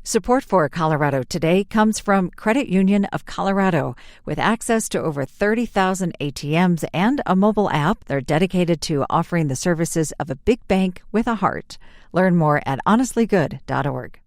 Support for Colorado Today comes from Credit Union of Colorado. With access to over 30,000 ATMs and a mobile app, they're dedicated to offering the services of a big bank with a heart. Learn more at honestlygood.org.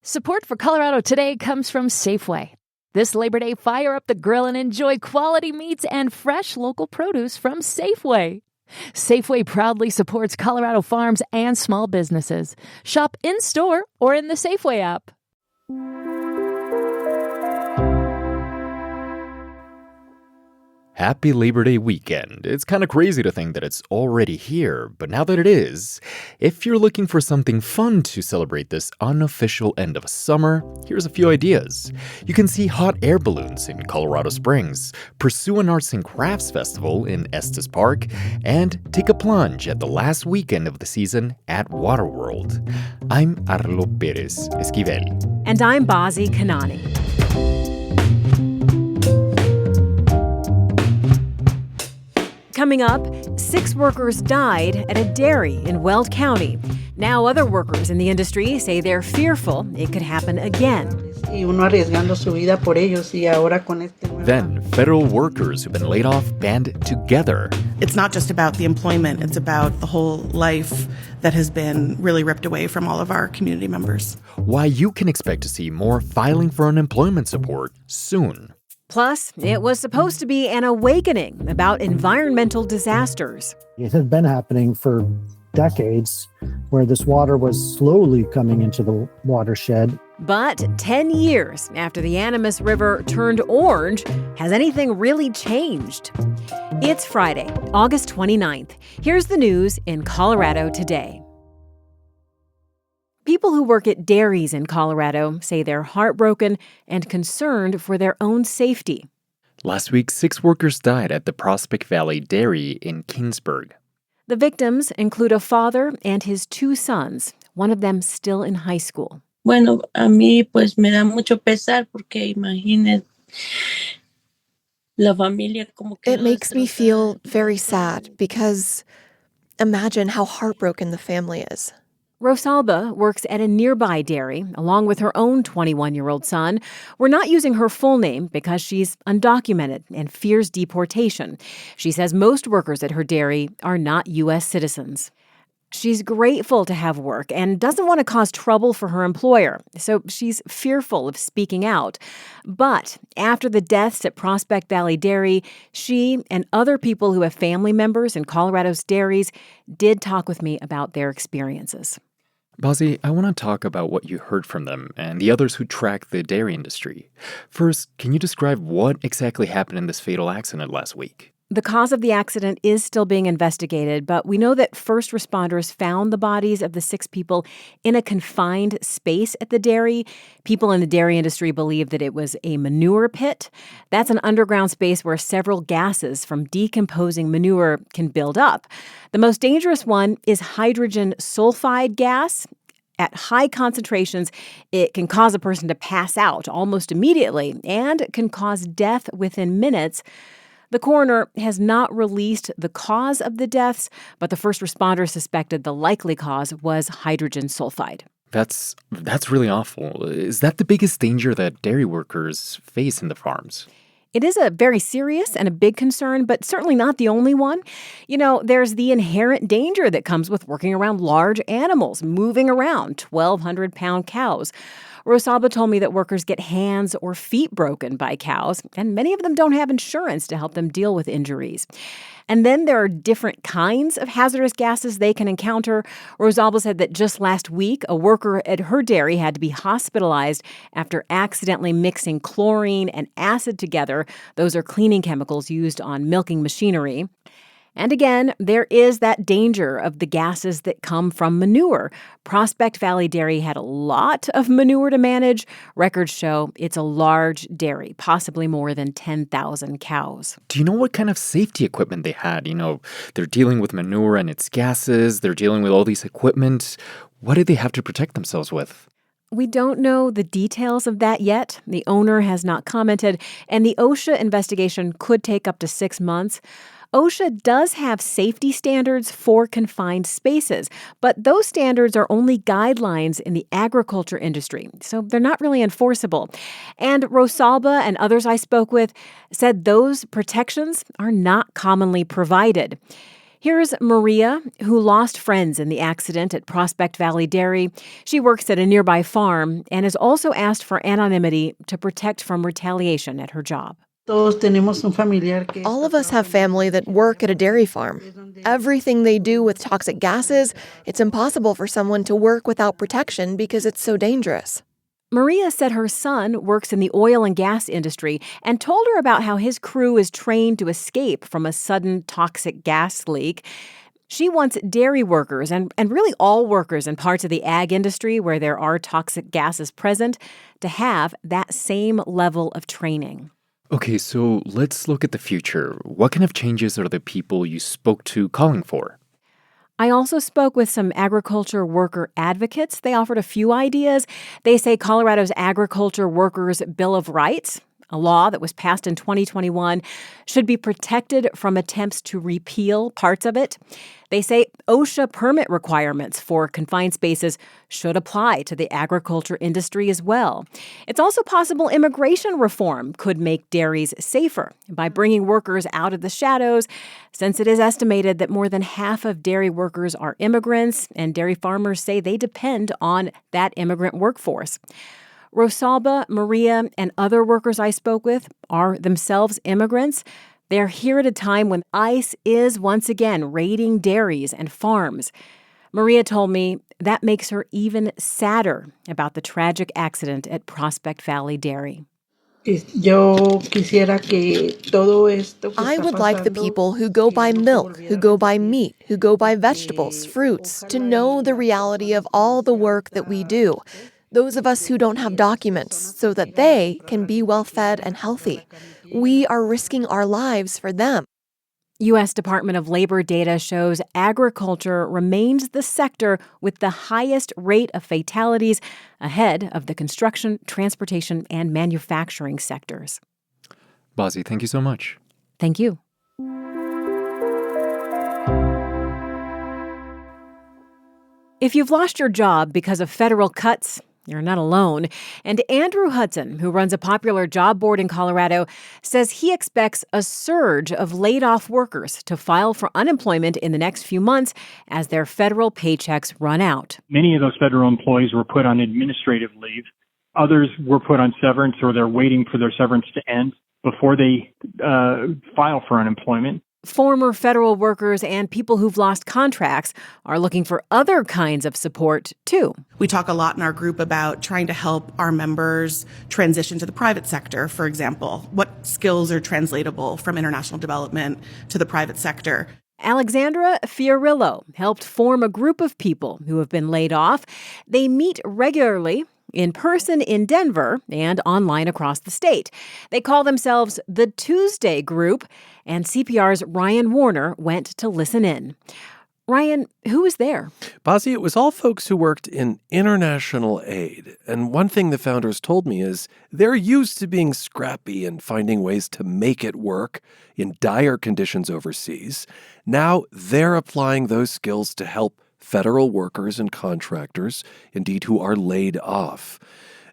Support for Colorado Today comes from Safeway. This Labor Day, fire up the grill and enjoy quality meats and fresh local produce from Safeway. Safeway proudly supports Colorado farms and small businesses. Shop in-store or in the Safeway app. Happy Labor Day weekend. It's kind of crazy to think that it's already here, but now that it is, if you're looking for something fun to celebrate this unofficial end of summer, here's a few ideas. You can see hot air balloons in Colorado Springs, pursue an arts and crafts festival in Estes Park, and take a plunge at the last weekend of the season at Waterworld. I'm Arlo Perez Esquivel. And I'm Bazi Kanani. Coming up, 6 workers died at a dairy in Weld County. Now other workers in the industry say they're fearful it could happen again. Then, federal workers who've been laid off band together. It's not just about the employment, it's about the whole life that has been really ripped away from all of our community members. Why you can expect to see more filing for unemployment support soon. Plus, it was supposed to be an awakening about environmental disasters. It had been happening for decades, where this water was slowly coming into the watershed. But 10 years after the Animas River turned orange, has anything really changed? It's Friday, August 29th. Here's the news in Colorado today. People who work at dairies in Colorado say they're heartbroken and concerned for their own safety. Last week, 6 workers died at the Prospect Valley Dairy in Kingsburg. The victims include a father and his 2 sons, one of them still in high school. Bueno, a mí pues me da mucho pesar porque imagínate la familia como que. It makes me feel very sad because imagine how heartbroken the family is. Rosalba works at a nearby dairy, along with her own 21-year-old son. We're not using her full name because she's undocumented and fears deportation. She says most workers at her dairy are not U.S. citizens. She's grateful to have work and doesn't want to cause trouble for her employer, so she's fearful of speaking out. But after the deaths at Prospect Valley Dairy, she and other people who have family members in Colorado's dairies did talk with me about their experiences. Bazi, I want to talk about what you heard from them and the others who track the dairy industry. First, can you describe what exactly happened in this fatal accident last week? The cause of the accident is still being investigated, but we know that first responders found the bodies of the 6 people in a confined space at the dairy. People in the dairy industry believe that it was a manure pit. That's an underground space where several gases from decomposing manure can build up. The most dangerous one is hydrogen sulfide gas. At high concentrations, it can cause a person to pass out almost immediately and can cause death within minutes. The coroner has not released the cause of the deaths, but the first responders suspected the likely cause was hydrogen sulfide. That's really awful. Is that the biggest danger that dairy workers face in the farms? It is a very serious and a big concern, but certainly not the only one. You know, there's the inherent danger that comes with working around large animals, moving around 1,200-pound cows. Rosalba told me that workers get hands or feet broken by cows, and many of them don't have insurance to help them deal with injuries. And then there are different kinds of hazardous gases they can encounter. Rosalba said that just last week, a worker at her dairy had to be hospitalized after accidentally mixing chlorine and acid together. Those are cleaning chemicals used on milking machinery. And again, there is that danger of the gases that come from manure. Prospect Valley Dairy had a lot of manure to manage. Records show it's a large dairy, possibly more than 10,000 cows. Do you know what kind of safety equipment they had? You know, they're dealing with manure and its gases. They're dealing with all these equipment. What did they have to protect themselves with? We don't know the details of that yet. The owner has not commented, and the OSHA investigation could take up to 6 months. OSHA does have safety standards for confined spaces, but those standards are only guidelines in the agriculture industry, so they're not really enforceable. And Rosalba and others I spoke with said those protections are not commonly provided. Here's Maria, who lost friends in the accident at Prospect Valley Dairy. She works at a nearby farm and has also asked for anonymity to protect from retaliation at her job. All of us have family that work at a dairy farm. Everything they do with toxic gases, it's impossible for someone to work without protection because it's so dangerous. Maria said her son works in the oil and gas industry and told her about how his crew is trained to escape from a sudden toxic gas leak. She wants dairy workers and really all workers in parts of the ag industry where there are toxic gases present to have that same level of training. Okay, so let's look at the future. What kind of changes are the people you spoke to calling for? I also spoke with some agriculture worker advocates. They offered a few ideas. They say Colorado's Agriculture Workers' Bill of Rights, a law that was passed in 2021, should be protected from attempts to repeal parts of it. They say OSHA permit requirements for confined spaces should apply to the agriculture industry as well. It's also possible immigration reform could make dairies safer by bringing workers out of the shadows, since it is estimated that more than half of dairy workers are immigrants, and dairy farmers say they depend on that immigrant workforce. Rosalba, Maria, and other workers I spoke with are themselves immigrants. They're here at a time when ICE is once again raiding dairies and farms. Maria told me that makes her even sadder about the tragic accident at Prospect Valley Dairy. I would like the people who go buy milk, who go buy meat, who go buy vegetables, fruits, to know the reality of all the work that we do. Those of us who don't have documents, so that they can be well-fed and healthy. We are risking our lives for them. U.S. Department of Labor data shows agriculture remains the sector with the highest rate of fatalities, ahead of the construction, transportation, and manufacturing sectors. Bazi, thank you so much. Thank you. If you've lost your job because of federal cuts, you're not alone. And Andrew Hudson, who runs a popular job board in Colorado, says he expects a surge of laid-off workers to file for unemployment in the next few months as their federal paychecks run out. Many of those federal employees were put on administrative leave. Others were put on severance, or they're waiting for their severance to end before they file for unemployment. Former federal workers and people who've lost contracts are looking for other kinds of support, too. We talk a lot in our group about trying to help our members transition to the private sector, for example. What skills are translatable from international development to the private sector? Alexandra Fiorillo helped form a group of people who have been laid off. They meet regularly in person in Denver and online across the state. They call themselves the Tuesday Group, and CPR's Ryan Warner went to listen in. Ryan, who was there? Bazi, it was all folks who worked in international aid. And one thing the founders told me is they're used to being scrappy and finding ways to make it work in dire conditions overseas. Now they're applying those skills to help federal workers and contractors, indeed, who are laid off.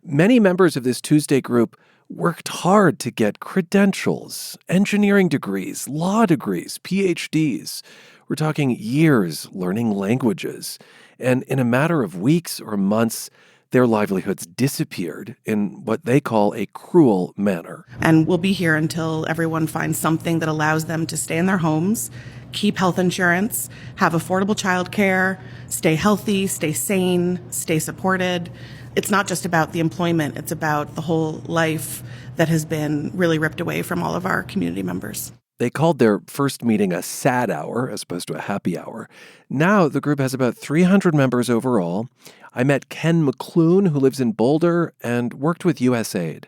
Many members of this Tuesday group worked hard to get credentials, engineering degrees, law degrees, PhDs. We're talking years learning languages. And in a matter of weeks or months, their livelihoods disappeared in what they call a cruel manner. And we'll be here until everyone finds something that allows them to stay in their homes, keep health insurance, have affordable childcare, stay healthy, stay sane, stay supported. It's not just about the employment, it's about the whole life that has been really ripped away from all of our community members. They called their first meeting a sad hour as opposed to a happy hour. Now the group has about 300 members overall. I met Ken McClune, who lives in Boulder and worked with USAID.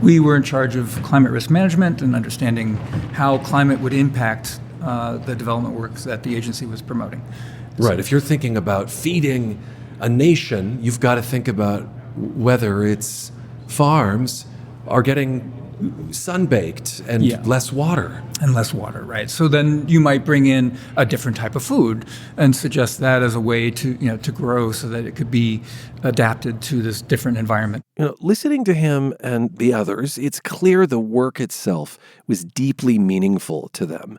We were in charge of climate risk management and understanding how climate would impact the development work that the agency was promoting. Right. If you're thinking about feeding a nation, you've got to think about whether its farms are getting sunbaked and less water. And less water, right? So then you might bring in a different type of food and suggest that as a way to grow so that it could be adapted to this different environment. Listening to him and the others, it's clear the work itself was deeply meaningful to them.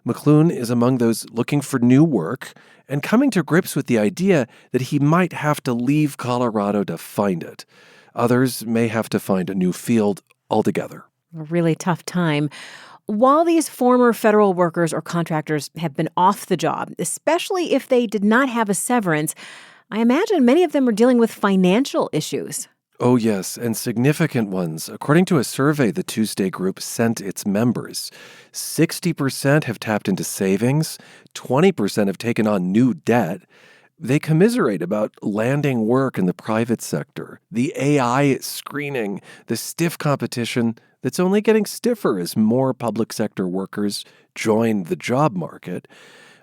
McClune is among those looking for new work and coming to grips with the idea that he might have to leave Colorado to find it. Others may have to find a new field altogether. A really tough time. While these former federal workers or contractors have been off the job, especially if they did not have a severance, I imagine many of them are dealing with financial issues. Oh, yes, and significant ones. According to a survey the Tuesday Group sent its members, 60% have tapped into savings, 20% have taken on new debt. They commiserate about landing work in the private sector, the AI screening, the stiff competition that's only getting stiffer as more public sector workers join the job market.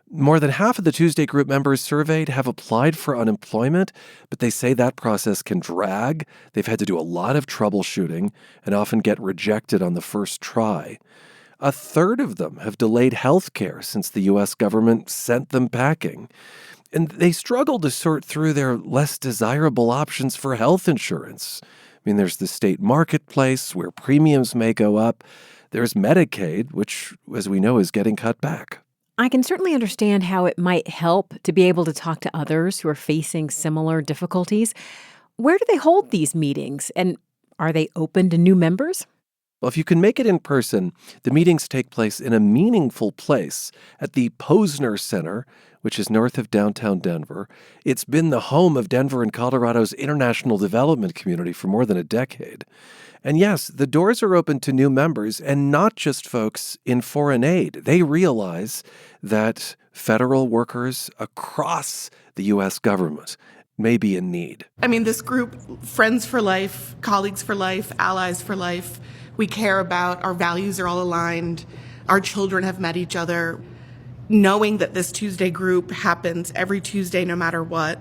More than half of the Tuesday Group members surveyed have applied for unemployment, but they say that process can drag. They've had to do a lot of troubleshooting and often get rejected on the first try. A third of them have delayed health care since the U.S. government sent them packing. And they struggle to sort through their less desirable options for health insurance. I mean, there's the state marketplace where premiums may go up. There's Medicaid, which, as we know, is getting cut back. I can certainly understand how it might help to be able to talk to others who are facing similar difficulties. Where do they hold these meetings, and are they open to new members? Well, if you can make it in person, the meetings take place in a meaningful place at the Posner Center, which is north of downtown Denver. It's been the home of Denver and Colorado's international development community for more than a decade. And yes, the doors are open to new members, and not just folks in foreign aid. They realize that federal workers across the U.S. government may be in need. I mean, this group, friends for life, colleagues for life, allies for life, we care about, our values are all aligned, our children have met each other. Knowing that this Tuesday group happens every Tuesday no matter what,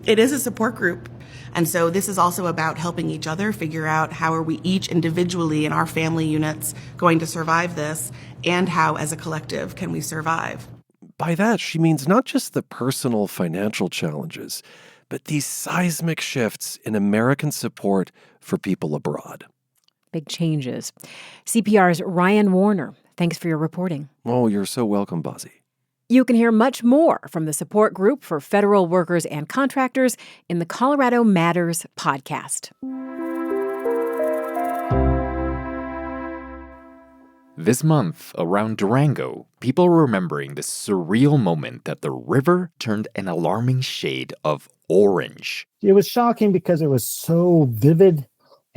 it is a support group. And so this is also about helping each other figure out how are we each individually in our family units going to survive this, and how as a collective can we survive. By that, she means not just the personal financial challenges, but these seismic shifts in American support for people abroad. Big changes. CPR's Ryan Warner, thanks for your reporting. Oh, you're so welcome, Bozzy. You can hear much more from the support group for federal workers and contractors in the Colorado Matters podcast. This month, around Durango, people are remembering the surreal moment that the river turned an alarming shade of orange. It was shocking because it was so vivid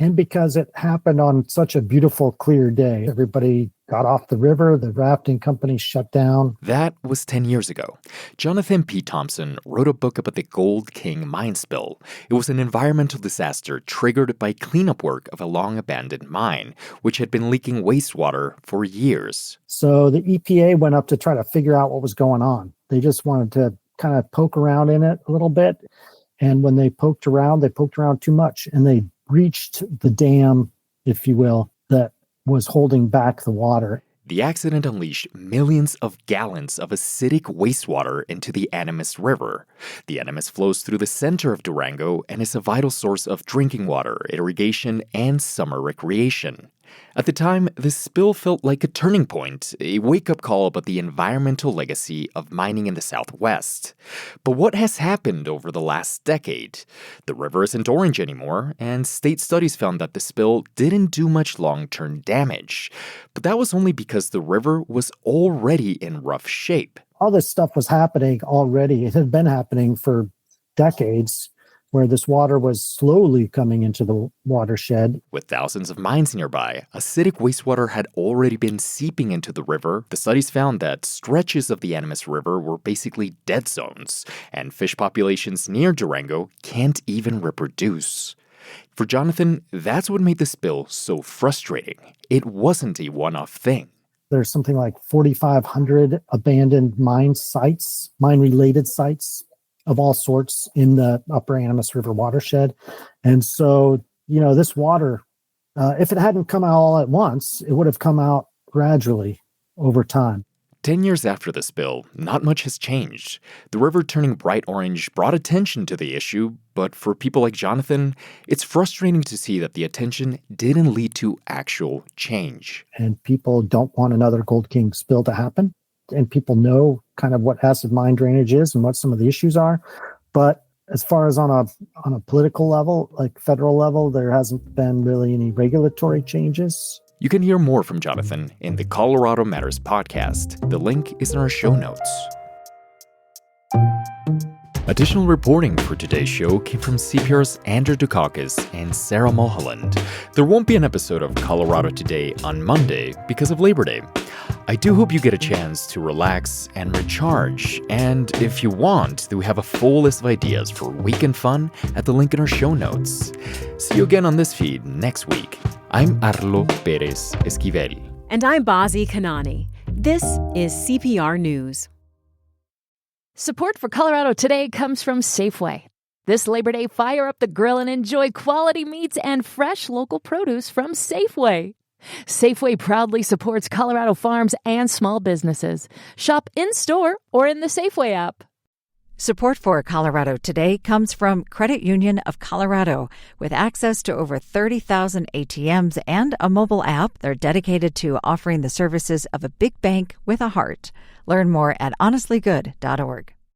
and because it happened on such a beautiful, clear day. Everybody got off the river, the rafting company shut down. That was 10 years ago. Jonathan P. Thompson wrote a book about the Gold King mine spill. It was an environmental disaster triggered by cleanup work of a long-abandoned mine, which had been leaking wastewater for years. So the EPA went up to try to figure out what was going on. They just wanted to kind of poke around in it a little bit. And when they poked around too much. And they breached the dam, if you will, that was holding back the water. The accident unleashed millions of gallons of acidic wastewater into the Animas River. The Animas flows through the center of Durango and is a vital source of drinking water, irrigation, and summer recreation. At the time, the spill felt like a turning point, a wake-up call about the environmental legacy of mining in the Southwest. But what has happened over the last decade? The river isn't orange anymore, and state studies found that the spill didn't do much long-term damage. But that was only because the river was already in rough shape. All this stuff was happening already. It had been happening for decades, where this water was slowly coming into the watershed. With thousands of mines nearby, acidic wastewater had already been seeping into the river. The studies found that stretches of the Animas River were basically dead zones, and fish populations near Durango can't even reproduce. For Jonathan, that's what made the spill so frustrating. It wasn't a one-off thing. There's something like 4,500 abandoned mine sites, mine-related sites, of all sorts in the upper Animas River watershed. And so, this water If it hadn't come out all at once, it would have come out gradually over time. 10 years after the spill, not much has changed. The river turning bright orange brought attention to the issue, but for people like Jonathan, it's frustrating to see that the attention didn't lead to actual change. And people don't want another Gold King spill to happen. And people know kind of what acid mine drainage is and what some of the issues are. But as far as on a political level, like federal level, there hasn't been really any regulatory changes. You can hear more from Jonathan in the Colorado Matters podcast. The link is in our show notes. Additional reporting for today's show came from CPR's Andrew Dukakis and Sarah Mulholland. There won't be an episode of Colorado Today on Monday because of Labor Day. I do hope you get a chance to relax and recharge. And if you want, we have a full list of ideas for weekend fun at the link in our show notes. See you again on this feed next week. I'm Arlo Perez Esquivel. And I'm Bazi Kanani. This is CPR News. Support for Colorado Today comes from Safeway. This Labor Day, fire up the grill and enjoy quality meats and fresh local produce from Safeway. Safeway proudly supports Colorado farms and small businesses. Shop in-store or in the Safeway app. Support for Colorado Today comes from Credit Union of Colorado. With access to over 30,000 ATMs and a mobile app, they're dedicated to offering the services of a big bank with a heart. Learn more at honestlygood.org.